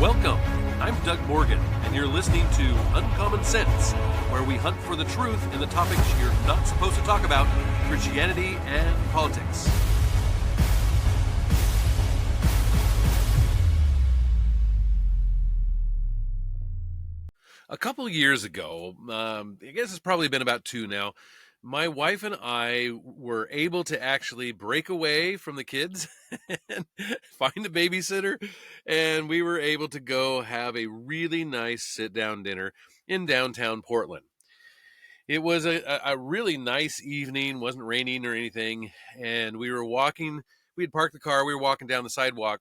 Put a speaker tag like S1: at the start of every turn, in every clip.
S1: Welcome. I'm Doug Morgan, and you're listening to Uncommon Sense, where we hunt for the truth in the topics you're not supposed to talk about, Christianity and politics. A couple years ago, I guess it's probably been about 2 now, my wife and I were able to actually break away from the kids and find a babysitter, and we were able to go have a really nice sit-down dinner in downtown Portland. It was a really nice evening, wasn't raining or anything, and we had parked the car, we were walking down the sidewalk,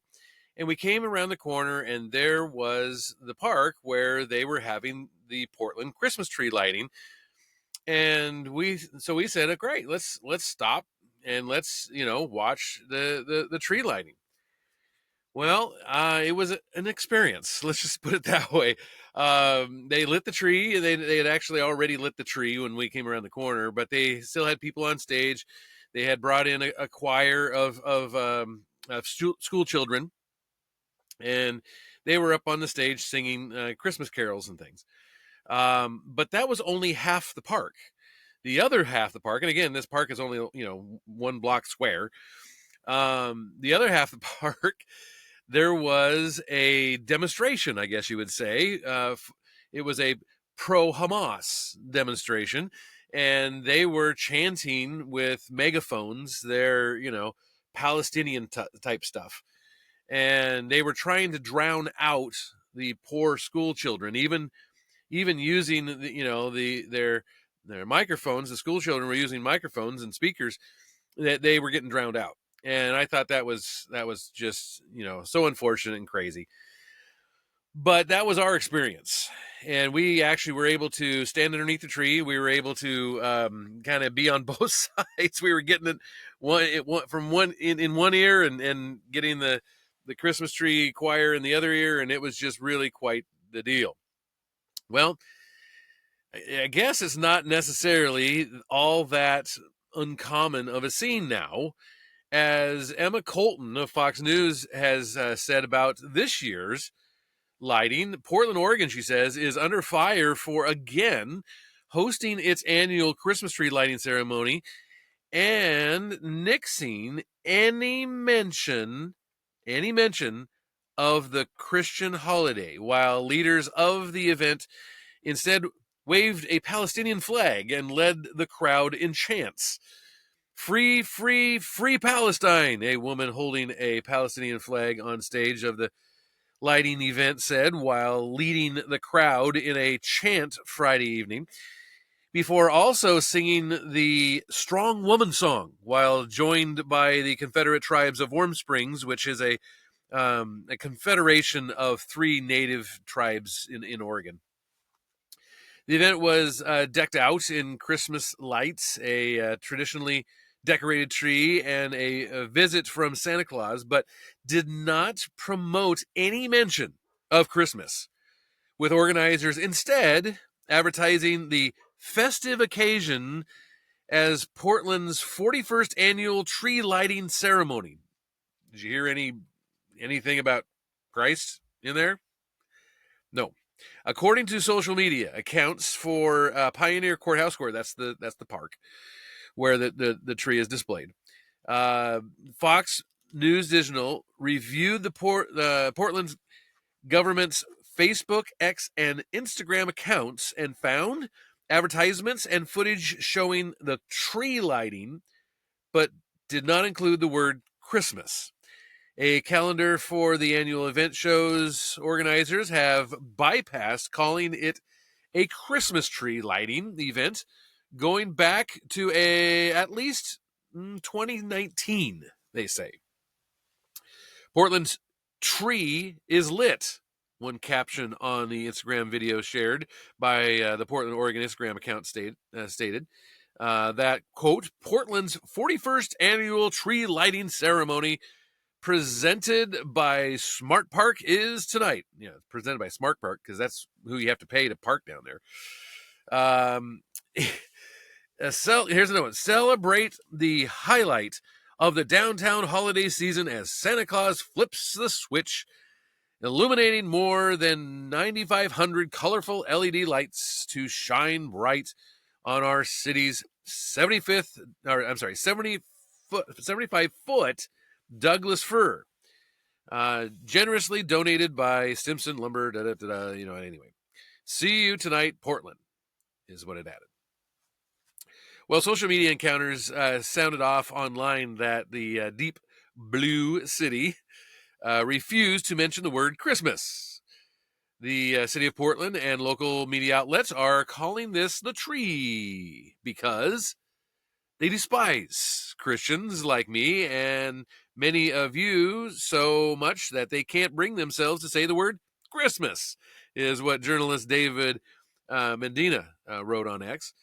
S1: and we came around the corner, and there was the park where they were having the Portland Christmas tree lighting. And we said, oh, great, let's stop and let's watch the tree lighting. Well, it was an experience. Let's just put it that way. They lit the tree. They had actually already lit the tree when we came around the corner, but they still had people on stage. They had brought in a choir of school children, and they were up on the stage singing Christmas carols and things. But that was only half the park. The other half of the park, and again, this park is only 1 block square. The other half of the park, there was a demonstration, I guess you would say. It was a pro-Hamas demonstration, and they were chanting with megaphones their Palestinian type stuff. And they were trying to drown out the poor school children, even using their microphones. The school children were using microphones and speakers that they were getting drowned out. And I thought that was just so unfortunate and crazy. But that was our experience, and we actually were able to stand underneath the tree. We were able to kind of be on both sides. We were getting it from one in one ear and getting the Christmas tree choir in the other ear, and it was just really quite the deal. Well, I guess it's not necessarily all that uncommon of a scene now, as Emma Colton of Fox News has said about this year's lighting. Portland, Oregon, she says, is under fire for again hosting its annual Christmas tree lighting ceremony and nixing any mention of the Christian holiday, while leaders of the event instead waved a Palestinian flag and led the crowd in chants. Free, free, free Palestine, a woman holding a Palestinian flag on stage of the lighting event said while leading the crowd in a chant Friday evening, before also singing the Strong Woman song while joined by the Confederate Tribes of Warm Springs, which is a confederation of 3 native tribes in Oregon. The event was decked out in Christmas lights, a traditionally decorated tree, and a visit from Santa Claus, but did not promote any mention of Christmas, with organizers instead advertising the festive occasion as Portland's 41st annual tree lighting ceremony. Did you hear anything about Christ in there? No. According to social media accounts for Pioneer Courthouse Square, that's the park where the tree is displayed. Fox News Digital reviewed the Portland government's Facebook, X, and Instagram accounts and found advertisements and footage showing the tree lighting, but did not include the word Christmas. A calendar for the annual event shows organizers have bypassed calling it a Christmas tree lighting event, going back to at least 2019, they say. Portland's tree is lit, one caption on the Instagram video shared by the Portland, Oregon Instagram account stated that, quote, Portland's 41st annual tree lighting ceremony presented by Smart Park is tonight. Yeah, presented by Smart Park because that's who you have to pay to park down there. Here's another one. Celebrate the highlight of the downtown holiday season as Santa Claus flips the switch illuminating more than 9,500 colorful LED lights to shine bright on our city's 75-foot Douglas fir, generously donated by Stimson Lumber. Anyway, see you tonight, Portland, is what it added. Well, social media encounters sounded off online that the deep blue city refused to mention the word Christmas. The city of Portland and local media outlets are calling this the tree because they despise Christians like me and many of you so much that they can't bring themselves to say the word Christmas, is what journalist David Medina wrote on X.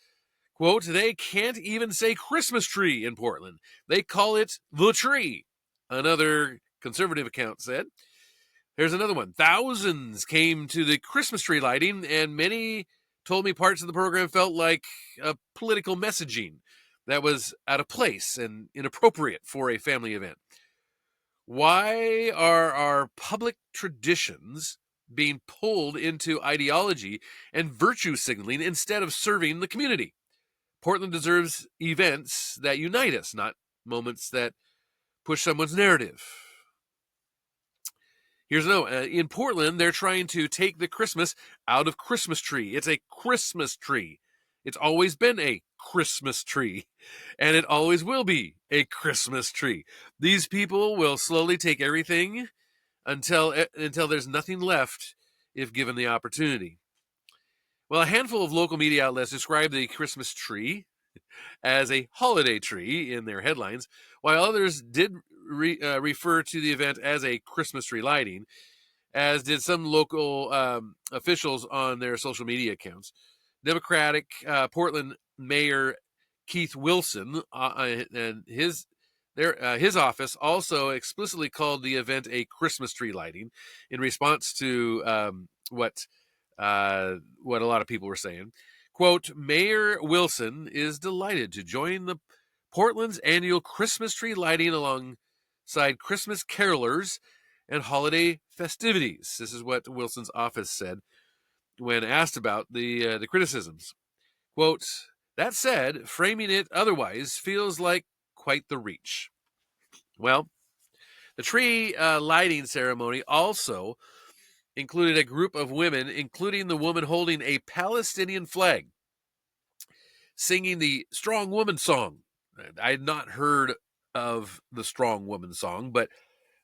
S1: Quote, they can't even say Christmas tree in Portland. They call it the tree, another conservative account said. Here's another one. Thousands came to the Christmas tree lighting, and many told me parts of the program felt like a political messaging that was out of place and inappropriate for a family event. Why are our public traditions being pulled into ideology and virtue signaling instead of serving the community? Portland deserves events that unite us, not moments that push someone's narrative. Here's another. In Portland, they're trying to take the Christmas out of Christmas tree. It's a Christmas tree. It's always been a Christmas tree, and it always will be a Christmas tree. These people will slowly take everything until there's nothing left if given the opportunity. Well, a handful of local media outlets describe the Christmas tree as a holiday tree in their headlines, while others did refer to the event as a Christmas tree lighting, as did some local officials on their social media accounts. Democratic Portland Mayor Keith Wilson and his office also explicitly called the event a Christmas tree lighting in response to what a lot of people were saying. Quote, Mayor Wilson is delighted to join the Portland's annual Christmas tree lighting alongside Christmas carolers and holiday festivities. This is what Wilson's office said when asked about the criticisms. Quote, that said, framing it otherwise feels like quite the reach. Well, the tree lighting ceremony also included a group of women, including the woman holding a Palestinian flag, singing the Strong Woman song. I had not heard of the Strong Woman song, but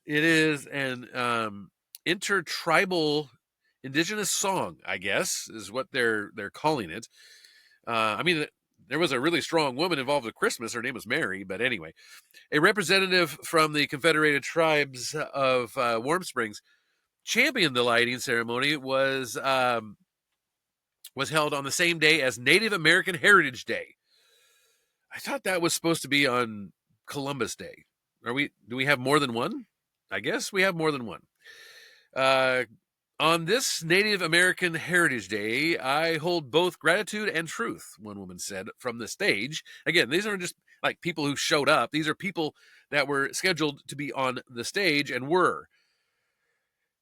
S1: it is an intertribal indigenous song, I guess, is what they're calling it. I mean, there was a really strong woman involved with Christmas. Her name was Mary, but anyway. A representative from the Confederated Tribes of Warm Springs championed the lighting ceremony was held on the same day as Native American Heritage Day. I thought that was supposed to be on Columbus Day. Do we have more than one? I guess we have more than one. On this Native American Heritage Day, I hold both gratitude and truth, one woman said from the stage. Again, these aren't just like people who showed up. These are people that were scheduled to be on the stage and were.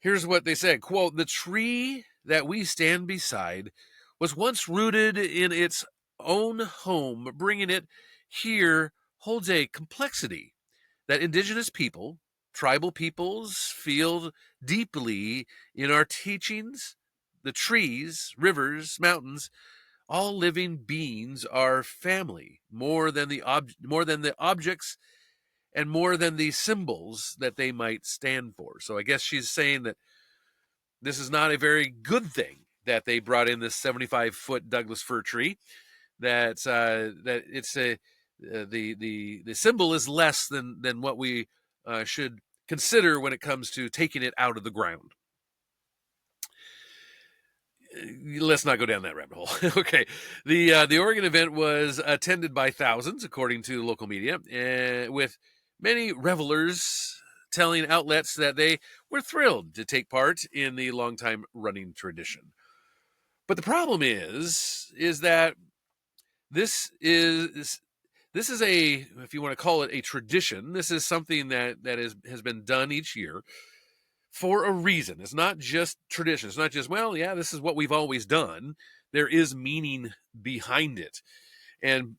S1: Here's what they said, quote, the tree that we stand beside was once rooted in its own home. Bringing it here holds a complexity that indigenous people, tribal peoples feel deeply in our teachings. The trees, rivers, mountains, all living beings are family, more than the objects and more than the symbols that they might stand for. So I guess she's saying that this is not a very good thing that they brought in this 75-foot Douglas fir tree. That it's the symbol is less than what we should consider when it comes to taking it out of the ground. Let's not go down that rabbit hole. Okay, the Oregon event was attended by thousands, according to local media, with many revelers telling outlets that they were thrilled to take part in the longtime running tradition. But the problem is that this is a, if you want to call it a tradition, this is something that has been done each year for a reason. It's not just tradition. It's not just, well, yeah, this is what we've always done. There is meaning behind it. And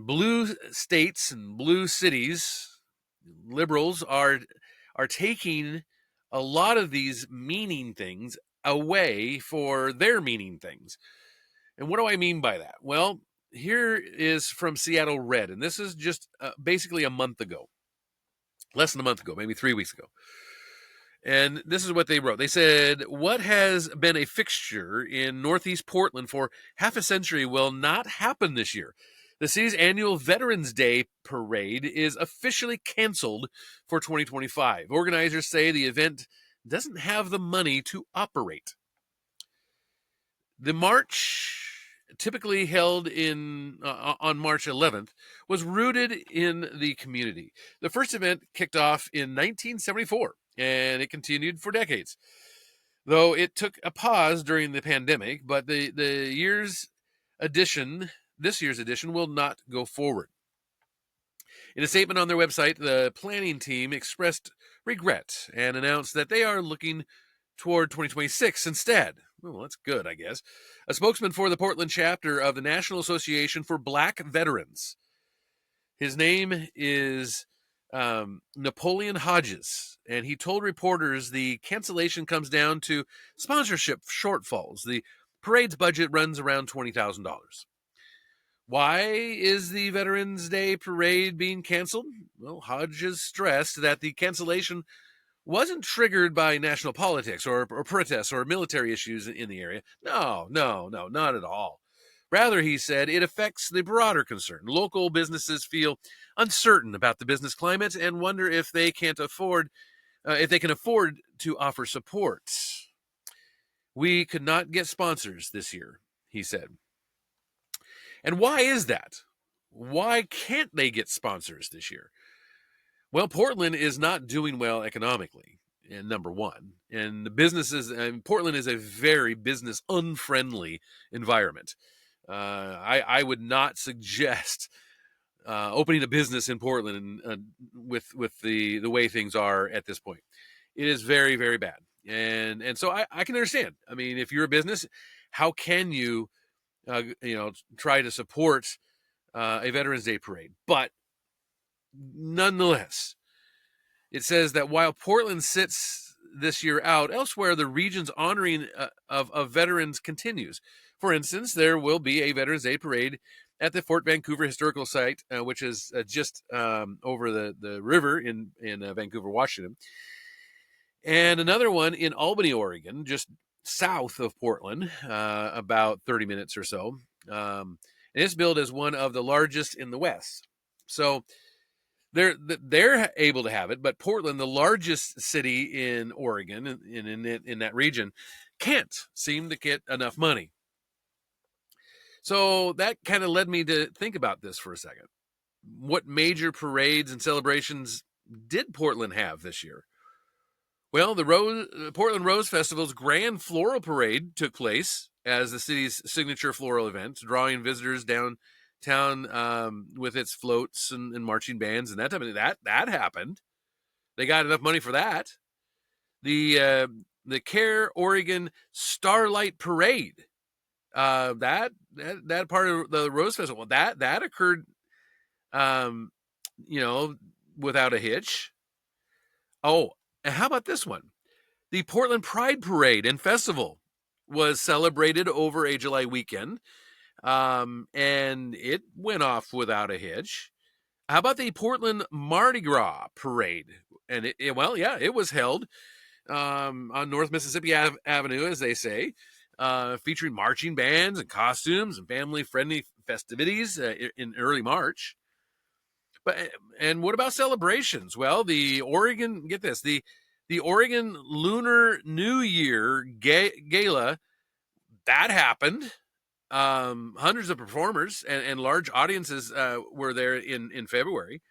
S1: blue states and blue cities, liberals are taking a lot of these meaning things away for their meaning things. And what do I mean by that? Well, here is from Seattle Red, and this is just basically a month ago, less than a month ago, maybe 3 weeks ago. And this is what they wrote. They said, what has been a fixture in Northeast Portland for half a century will not happen this year. The city's annual Veterans Day parade is officially canceled for 2025. Organizers say the event doesn't have the money to operate. The march, typically held on March 11th, was rooted in the community. The first event kicked off in 1974, and it continued for decades, though it took a pause during the pandemic. But this year's edition will not go forward. In a statement on their website, the planning team expressed regret and announced that they are looking toward 2026 instead. Well, that's good, I guess. A spokesman for the Portland chapter of the National Association for Black Veterans. His name is Napoleon Hodges, and he told reporters the cancellation comes down to sponsorship shortfalls. The parade's budget runs around $20,000. Why is the Veterans Day parade being canceled? Well, Hodges stressed that the cancellation wasn't triggered by national politics or protests or military issues in the area. No, not at all. Rather, he said, it affects the broader concern. Local businesses feel uncertain about the business climate and wonder if they can afford to offer support. We could not get sponsors this year, he said. And why is that? Why can't they get sponsors this year? Well, Portland is not doing well economically, and number one. And the businesses, Portland is a very business unfriendly environment. I would not suggest opening a business in Portland with the way things are at this point. It is very, very bad. And so I can understand. I mean, if you're a business, how can you try to support a Veterans Day parade? But nonetheless, it says that while Portland sits this year out, elsewhere the region's honoring of veterans continues. For instance, there will be a Veterans Day parade at the Fort Vancouver Historical Site, which is just over the river in Vancouver, Washington. And another one in Albany, Oregon, just south of Portland, about 30 minutes or so. And it's billed as one of the largest in the West. So they're able to have it, but Portland, the largest city in Oregon, in that region, can't seem to get enough money. So that kind of led me to think about this for a second. What major parades and celebrations did Portland have this year? Well, the Portland Rose Festival's Grand Floral Parade took place as the city's signature floral event, drawing visitors downtown with its floats and marching bands and that type of thing. That happened. They got enough money for that. The Care Oregon Starlight Parade, that part of the Rose Festival, that occurred, without a hitch. Oh, and how about this one? The Portland Pride Parade and Festival was celebrated over a July weekend, and it went off without a hitch. How about the Portland Mardi Gras Parade? And it was held on North Mississippi Avenue, as they say, featuring marching bands and costumes and family-friendly festivities in early March. And what about celebrations? Well, the Oregon Lunar New Year Gala, that happened. Hundreds of performers and large audiences were there in February.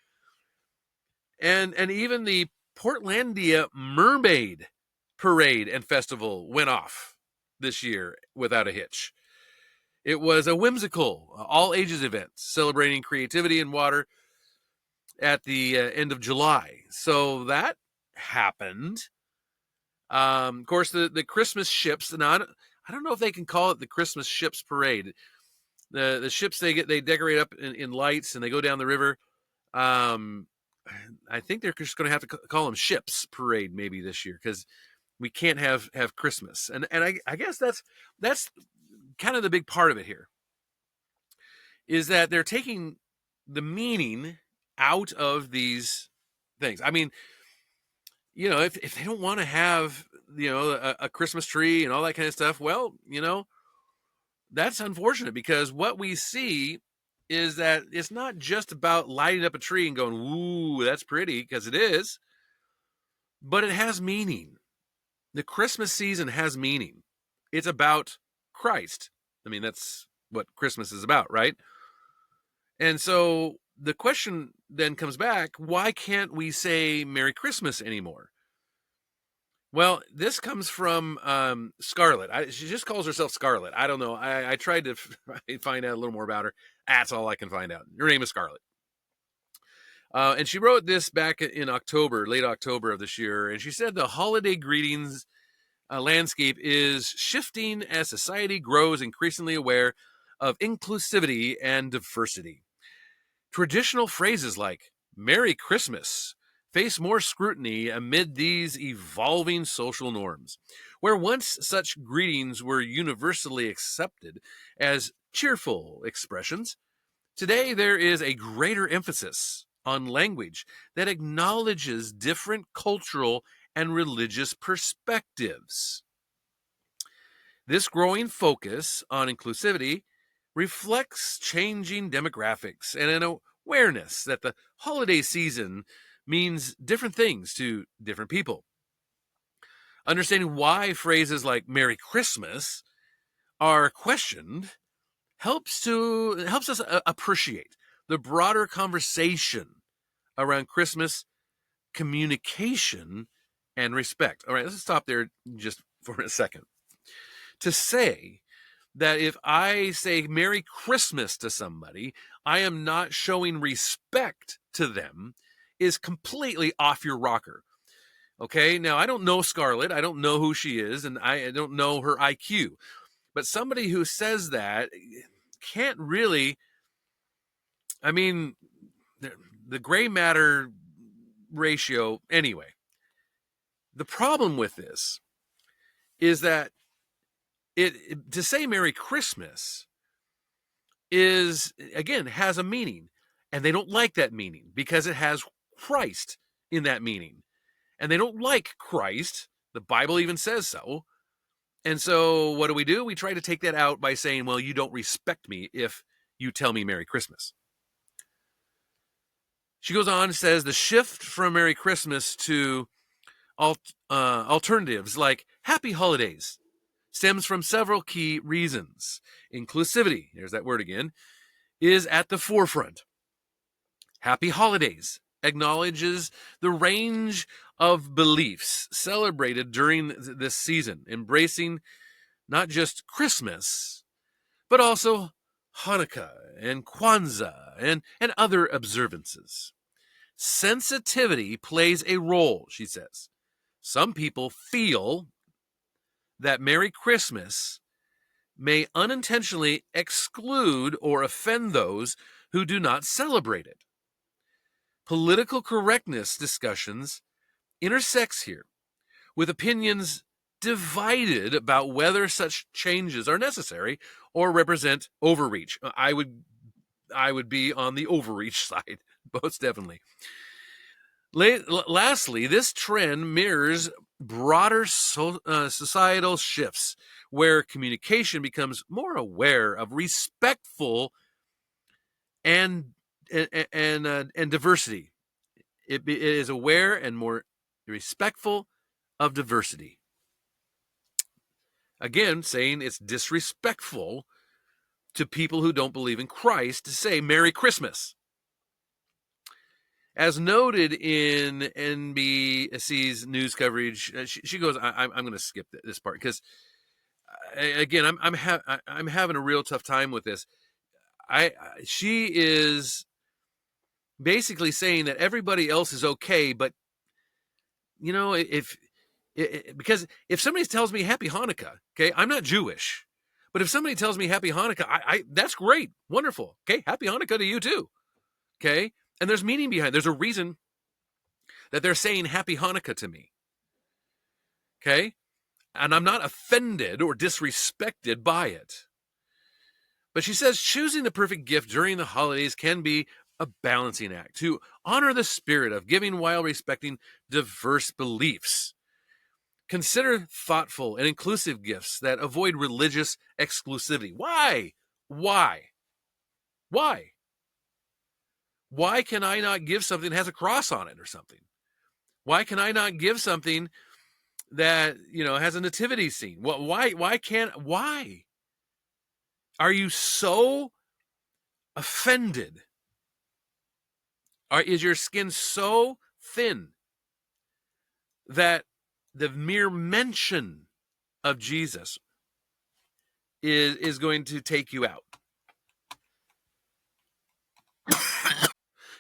S1: And even the Portlandia Mermaid Parade and Festival went off this year without a hitch. It was a whimsical, all ages event celebrating creativity in water at the end of July. So that happened. Of course, the Christmas ships. And I don't know if they can call it the Christmas ships parade. The ships they decorate up in lights and they go down the river. Um, I think they're just going to have to call them ships parade maybe this year, because we can't have Christmas. And I guess that's kind of the big part of it here, is that they're taking the meaning out of these things. I mean, if they don't want to have, a Christmas tree and all that kind of stuff, well, that's unfortunate, because what we see is that it's not just about lighting up a tree and going, ooh, that's pretty, because it is, but it has meaning. The Christmas season has meaning. It's about Christ. I mean, that's what Christmas is about, right? And so the question then comes back, why can't we say Merry Christmas anymore? Well, this comes from Scarlett. She just calls herself Scarlett. I don't know. I tried to find out a little more about her. That's all I can find out. Her name is Scarlett. And she wrote this back in October, late October of this year. And she said the holiday greetings landscape is shifting as society grows increasingly aware of inclusivity and diversity. Traditional phrases like Merry Christmas face more scrutiny amid these evolving social norms. Where once such greetings were universally accepted as cheerful expressions, today there is a greater emphasis on language that acknowledges different cultural and religious perspectives. This growing focus on inclusivity reflects changing demographics and an awareness that the holiday season means different things to different people. Understanding why phrases like Merry Christmas are questioned helps us appreciate the broader conversation around Christmas, communication, and respect. All right, let's stop there just for a second. To say that if I say Merry Christmas to somebody, I am not showing respect to them is completely off your rocker. Okay, now I don't know Scarlett. I don't know who she is, and I don't know her IQ. But somebody who says that can't really, I mean, the gray matter ratio, anyway. The problem with this is that to say Merry Christmas is, again, has a meaning, and they don't like that meaning because it has Christ in that meaning, and they don't like Christ. The Bible even says so. And so what do? We try to take that out by saying, well, you don't respect me if you tell me Merry Christmas. She goes on and says the shift from Merry Christmas to alternatives like Happy Holidays stems from several key reasons. Inclusivity, there's that word again, is at the forefront. Happy Holidays acknowledges the range of beliefs celebrated during this season, embracing not just Christmas, but also Hanukkah and Kwanzaa and other observances. Sensitivity plays a role, she says. Some people feel that Merry Christmas may unintentionally exclude or offend those who do not celebrate it. Political correctness discussions intersects here with opinions divided about whether such changes are necessary or represent overreach. I would be on the overreach side, most definitely. Lastly, this trend mirrors broader societal shifts where communication becomes more aware of respectful and diversity. It is aware and more respectful of diversity. Again, saying it's disrespectful to people who don't believe in Christ to say Merry Christmas. As noted in NBC's news coverage, she goes, I'm going to skip this part because, again, I'm having a real tough time with this. She is basically saying that everybody else is okay, but if Because if somebody tells me Happy Hanukkah, okay, I'm not Jewish, but if somebody tells me Happy Hanukkah, that's great, wonderful, okay, Happy Hanukkah to you too, okay, and there's meaning behind. There's a reason that they're saying Happy Hanukkah to me, okay, and I'm not offended or disrespected by it. But she says choosing the perfect gift during the holidays can be a balancing act to honor the spirit of giving while respecting diverse beliefs. Consider thoughtful and inclusive gifts that avoid religious exclusivity. Why? Why? Why? Why can I not give something that has a cross on it or something? Why can I not give something that, has a nativity scene? Why? Are you so offended? Is your skin so thin that the mere mention of Jesus is going to take you out?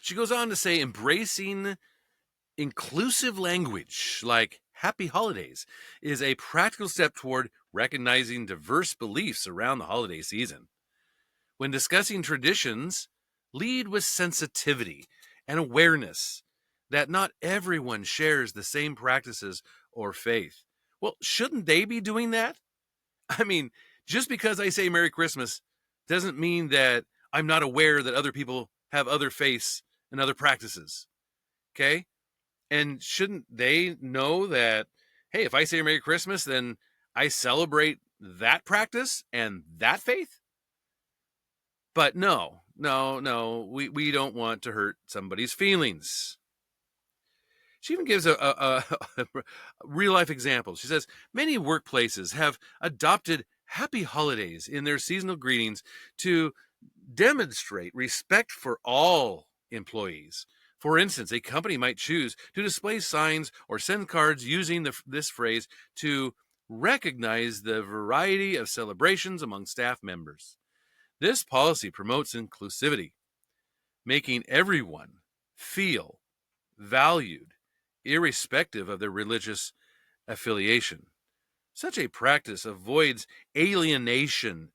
S1: She goes on to say, embracing inclusive language like happy holidays is a practical step toward recognizing diverse beliefs around the holiday season. When discussing traditions, lead with sensitivity and awareness that not everyone shares the same practices or faith. Well, shouldn't they be doing that? I mean, just because I say Merry Christmas doesn't mean that I'm not aware that other people have other faiths and other practices. Okay? And shouldn't they know that, hey, if I say Merry Christmas, then I celebrate that practice and that faith? But no, we don't want to hurt somebody's feelings. She even gives a real life example. She says, many workplaces have adopted happy holidays in their seasonal greetings to demonstrate respect for all employees. For instance, a company might choose to display signs or send cards using this phrase to recognize the variety of celebrations among staff members. This policy promotes inclusivity, making everyone feel valued, irrespective of their religious affiliation. Such a practice avoids alienation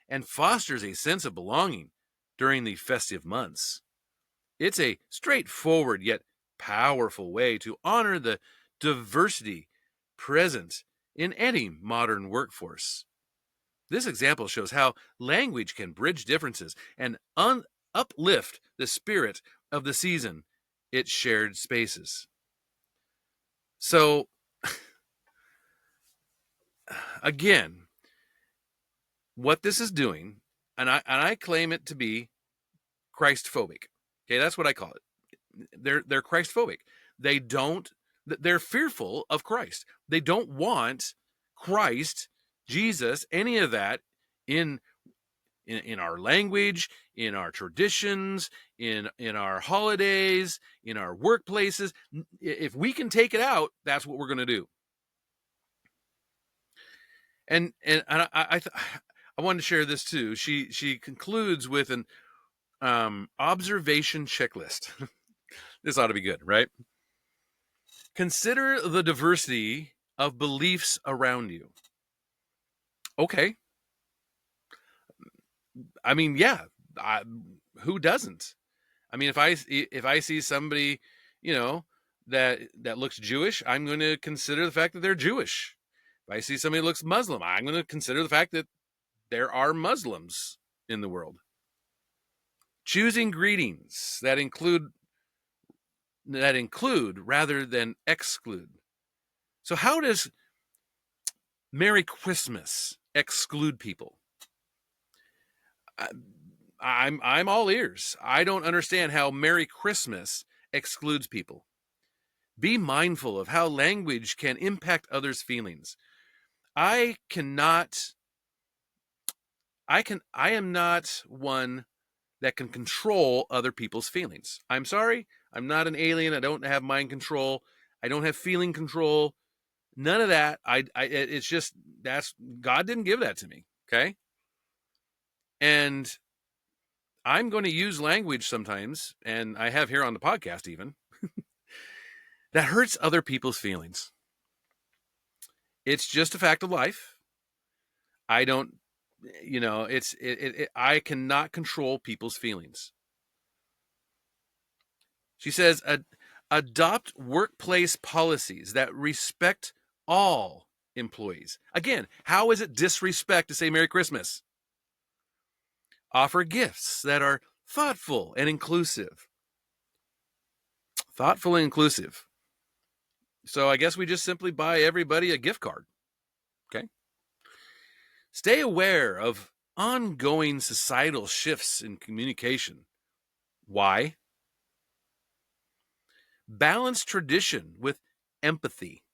S1: and fosters a sense of belonging during the festive months. It's a straightforward yet powerful way to honor the diversity present in any modern workforce. This example shows how language can bridge differences and uplift the spirit of the season, its shared spaces. So, again, what this is doing, and I claim it to be Christophobic. Okay, that's what I call it. They're Christophobic. They're fearful of Christ. They don't want Christ, Jesus, any of that in our language, in our traditions, in our holidays, in our workplaces. If we can take it out, that's what we're going to do. And I wanted to share this too. She concludes with an observation checklist. This ought to be good, right? Consider the diversity of beliefs around you. Okay. I mean, yeah. Who doesn't? I mean, if I see somebody, that looks Jewish, I'm going to consider the fact that they're Jewish. If I see somebody that looks Muslim, I'm going to consider the fact that there are Muslims in the world. Choosing greetings that include rather than exclude. So how does Merry Christmas exclude people? I'm all ears. I don't understand how Merry Christmas excludes people. Be mindful of how language can impact others' feelings. I am not one that can control other people's feelings. I'm sorry. I'm not an alien. I don't have mind control. I don't have feeling control. None of that. It's just, God didn't give that to me. Okay. And I'm going to use language sometimes, and I have here on the podcast even, that hurts other people's feelings. It's just a fact of life. I don't, I cannot control people's feelings. She says, adopt workplace policies that respect all employees. Again, how is it disrespect to say Merry Christmas? Offer gifts that are thoughtful and inclusive. Thoughtful and inclusive. So I guess we just simply buy everybody a gift card. Okay. Stay aware of ongoing societal shifts in communication. Why? Balance tradition with empathy.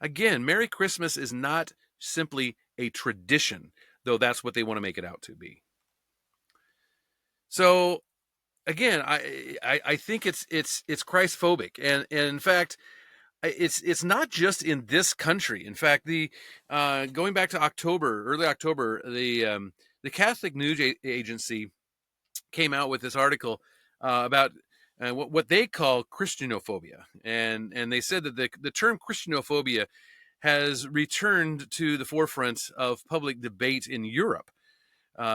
S1: Again, Merry Christmas is not simply a tradition, though that's what they want to make it out to be. So again, I think it's Christophobic, and in fact, it's not just in this country. In fact, the going back to early October, the Catholic News Agency came out with this article about what they call Christianophobia, and they said that the term Christianophobia has returned to the forefront of public debate in Europe,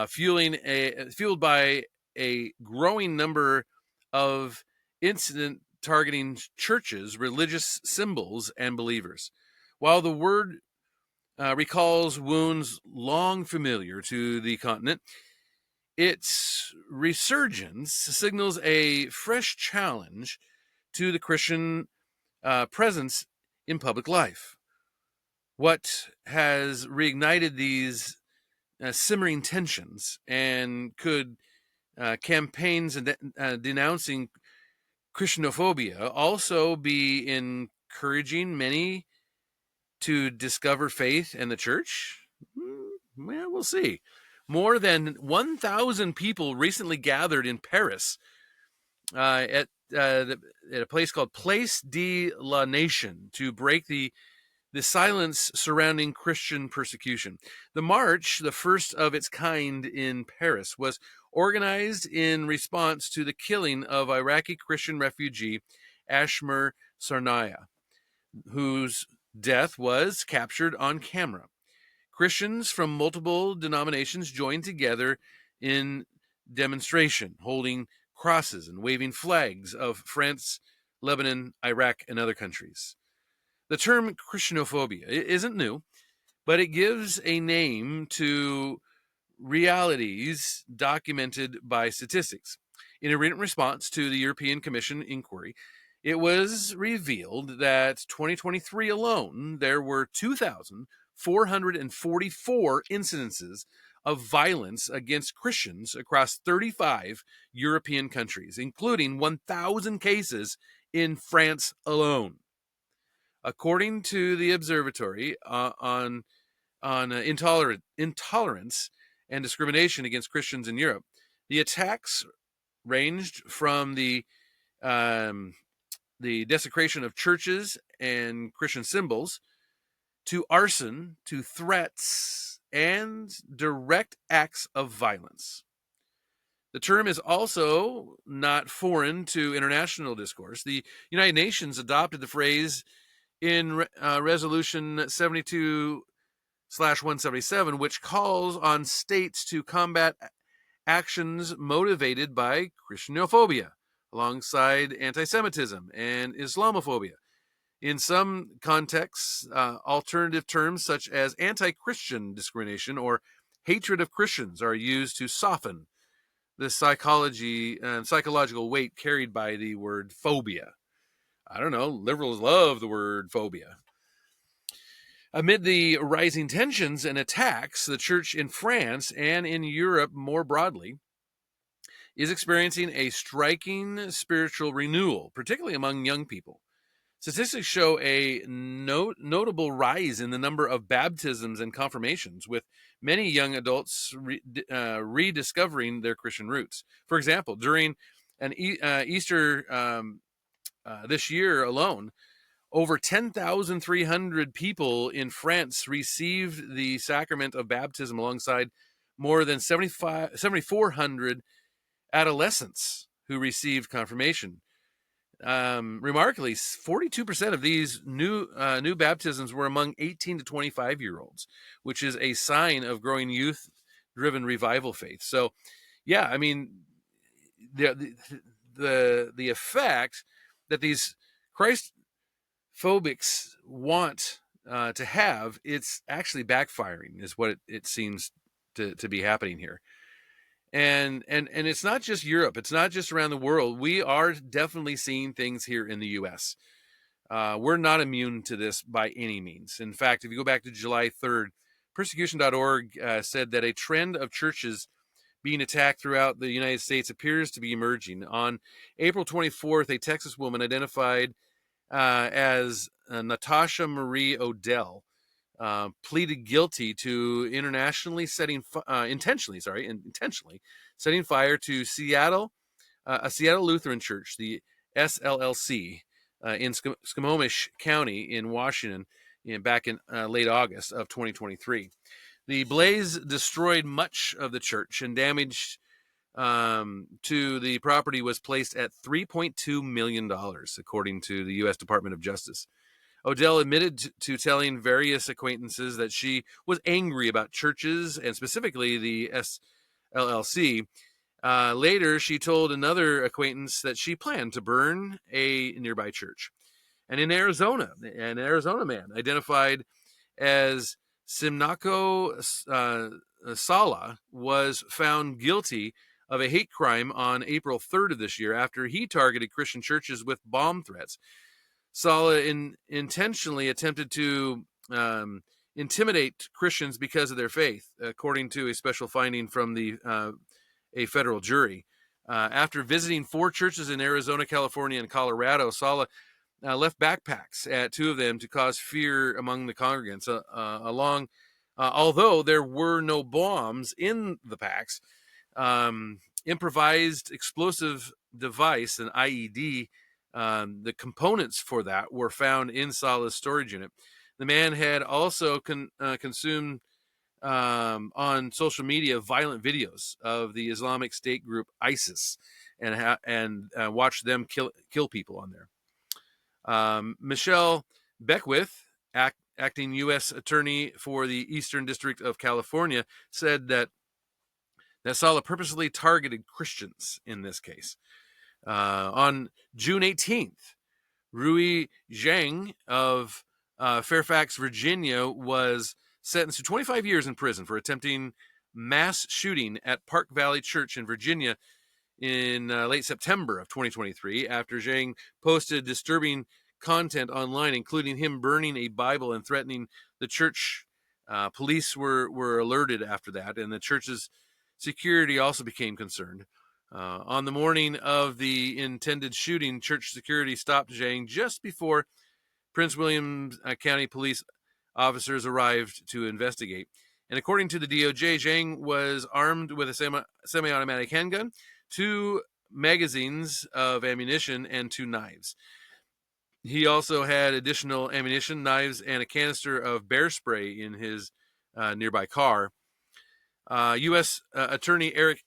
S1: fueled by a growing number of incident targeting churches, religious symbols, and believers. While the word recalls wounds long familiar to the continent, its resurgence signals a fresh challenge to the Christian presence in public life. What has reignited these simmering tensions, and could campaigns denouncing Christianophobia also be encouraging many to discover faith and the church? Well, we'll see. More than 1,000 people recently gathered in Paris at a place called Place de la Nation to break the silence surrounding Christian persecution. The march, the first of its kind in Paris, was organized in response to the killing of Iraqi Christian refugee Ashmer Sarnaya, whose death was captured on camera. Christians from multiple denominations joined together in demonstration, holding crosses and waving flags of France, Lebanon, Iraq, and other countries. The term Christianophobia isn't new, but it gives a name to realities documented by statistics. In a written response to the European Commission inquiry, it was revealed that 2023 alone, there were 2,444 incidences of violence against Christians across 35 European countries, including 1,000 cases in France alone. According to the Observatory on intolerance and discrimination against Christians in Europe, the attacks ranged from the desecration of churches and Christian symbols to arson, to threats, and direct acts of violence. The term is also not foreign to international discourse. The United Nations adopted the phrase in Resolution 72/177, which calls on states to combat actions motivated by Christianophobia, alongside anti-Semitism and Islamophobia. In some contexts, alternative terms such as anti-Christian discrimination or hatred of Christians are used to soften the psychological weight carried by the word phobia. I don't know, liberals love the word phobia. Amid the rising tensions and attacks, the church in France and in Europe more broadly is experiencing a striking spiritual renewal, particularly among young people. Statistics show a notable rise in the number of baptisms and confirmations, with many young adults rediscovering their Christian roots. For example, during an Easter this year alone, over 10,300 people in France received the sacrament of baptism alongside more than 7,400 adolescents who received confirmation. Remarkably, 42% of these new baptisms were among 18 to 25-year-olds, which is a sign of growing youth-driven revival faith. So, yeah, I mean, the effect that these Christ phobics want to have, it's actually backfiring, is what it seems to be happening here. And it's not just Europe, it's not just around the world. We are definitely seeing things here in the U.S. We're not immune to this by any means. In fact, if you go back to July 3rd, persecution.org said that a trend of churches being attacked throughout the United States appears to be emerging. On April 24th, a Texas woman identified as Natasha Marie Odell pleaded guilty to intentionally setting fire to a Seattle Lutheran church, the SLLC, in Snohomish County in Washington, back in late August of 2023. The blaze destroyed much of the church, and damage to the property was placed at $3.2 million, according to the U.S. Department of Justice. Odell admitted to telling various acquaintances that she was angry about churches and specifically the SLLC. Later, she told another acquaintance that she planned to burn a nearby church. And in Arizona, an Arizona man identified as Simnako Sala was found guilty of a hate crime on April 3rd of this year after he targeted Christian churches with bomb threats. Sala intentionally attempted to intimidate Christians because of their faith, according to a special finding from a federal jury. After visiting 4 churches in Arizona, California, and Colorado, Sala left backpacks at 2 of them to cause fear among the congregants. Although there were no bombs in the packs, improvised explosive device, an IED, the components for that were found in Sala's storage unit. The man had also consumed on social media violent videos of the Islamic State group ISIS and watched them kill people on there. Michelle Beckwith, acting U.S. Attorney for the Eastern District of California, said that Sala purposely targeted Christians in this case. On June 18th, Rui Zhang of Fairfax, Virginia, was sentenced to 25 years in prison for attempting mass shooting at Park Valley Church in Virginia in late September of 2023 after Zhang posted disturbing content online, including him burning a Bible and threatening the church. Police were alerted after that, and the church's security also became concerned. On the morning of the intended shooting, church security stopped Zhang just before Prince William County police officers arrived to investigate. And according to the DOJ, Zhang was armed with a semi-automatic handgun, 2 magazines of ammunition, and 2 knives. He also had additional ammunition, knives, and a canister of bear spray in his nearby car. U.S. Attorney Eric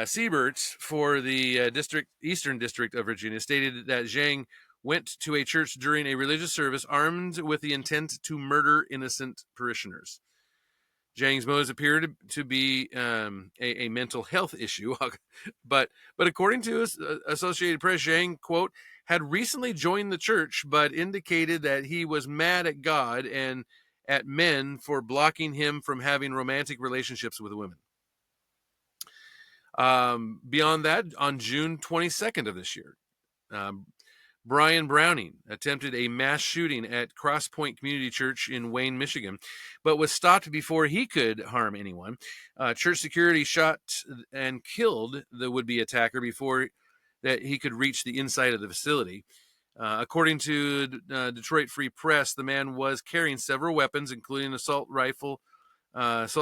S1: Siebert for the Eastern District of Virginia stated that Zhang went to a church during a religious service armed with the intent to murder innocent parishioners. Zhang's motives appeared to be a mental health issue, but according to Associated Press, Zhang, quote, had recently joined the church, but indicated that he was mad at God and at men for blocking him from having romantic relationships with women. Beyond that, on June 22nd of this year, Brian Browning attempted a mass shooting at Cross Point Community Church in Wayne, Michigan, but was stopped before he could harm anyone. Church security shot and killed the would-be attacker before that he could reach the inside of the facility. According to Detroit Free Press, the man was carrying several weapons, including an assault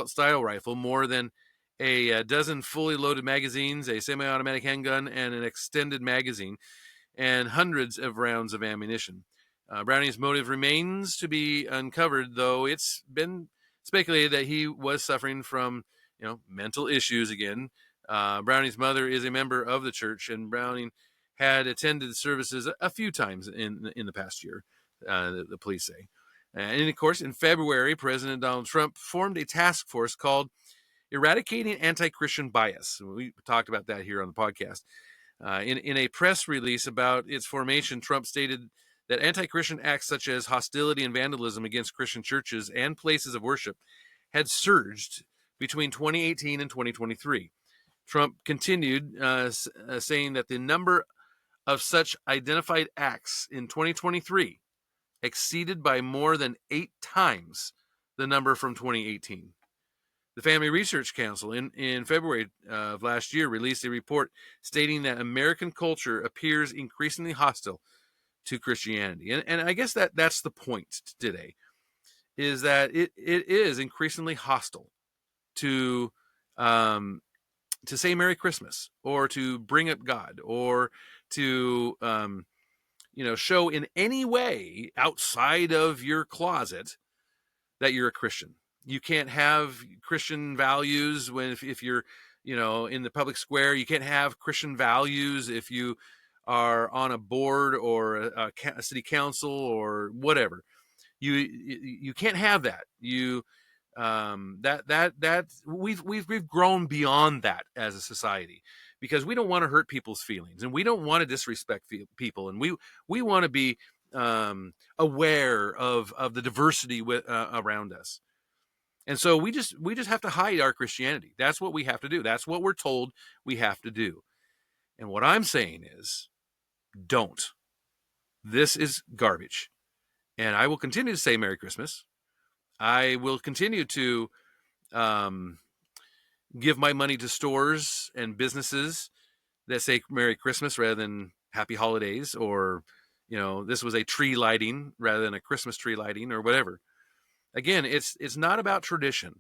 S1: style rifle, more than a dozen fully loaded magazines, a semi-automatic handgun, and an extended magazine, and hundreds of rounds of ammunition. Browning's motive remains to be uncovered, though it's been speculated that he was suffering from, mental issues again. Browning's mother is a member of the church, and Browning had attended the services a few times in the past year, the police say. And of course, in February, President Donald Trump formed a task force called Eradicating Anti-Christian Bias. We talked about that here on the podcast. In a press release about its formation, Trump stated that anti-Christian acts such as hostility and vandalism against Christian churches and places of worship had surged between 2018 and 2023. Trump continued saying that the number of such identified acts in 2023 exceeded by more than 8 times the number from 2018. The Family Research Council in February of last year released a report stating that American culture appears increasingly hostile to Christianity. And I guess that's the point today, is that it is increasingly hostile to say Merry Christmas, or to bring up God, or to show in any way outside of your closet that you're a Christian. You can't have Christian values if you're in the public square. You can't have Christian values if you are on a board or a city council or whatever. You can't have that. We've grown beyond that as a society, because we don't want to hurt people's feelings, and we don't want to disrespect people, and we want to be aware of the diversity around us. And so we just have to hide our Christianity. That's what we have to do. That's what we're told we have to do. And what I'm saying is, don't. This is garbage. And I will continue to say Merry Christmas. I will continue to give my money to stores and businesses that say Merry Christmas rather than Happy Holidays, or, this was a tree lighting rather than a Christmas tree lighting, or whatever. Again, it's not about tradition.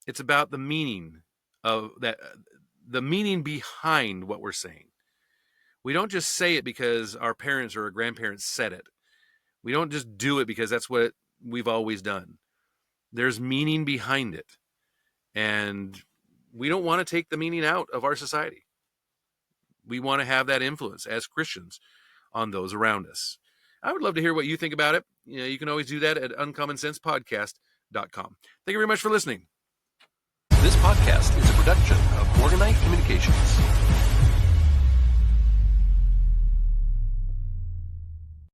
S1: It's about the meaning of that, the meaning behind what we're saying. We don't just say it because our parents or our grandparents said it. We don't just do it because that's what we've always done. There's meaning behind it. And we don't want to take the meaning out of our society. We want to have that influence as Christians on those around us. I would love to hear what you think about it. You can always do that at uncommonsensepodcast.com. Thank you very much for listening.
S2: This podcast is a production of Organite Communications.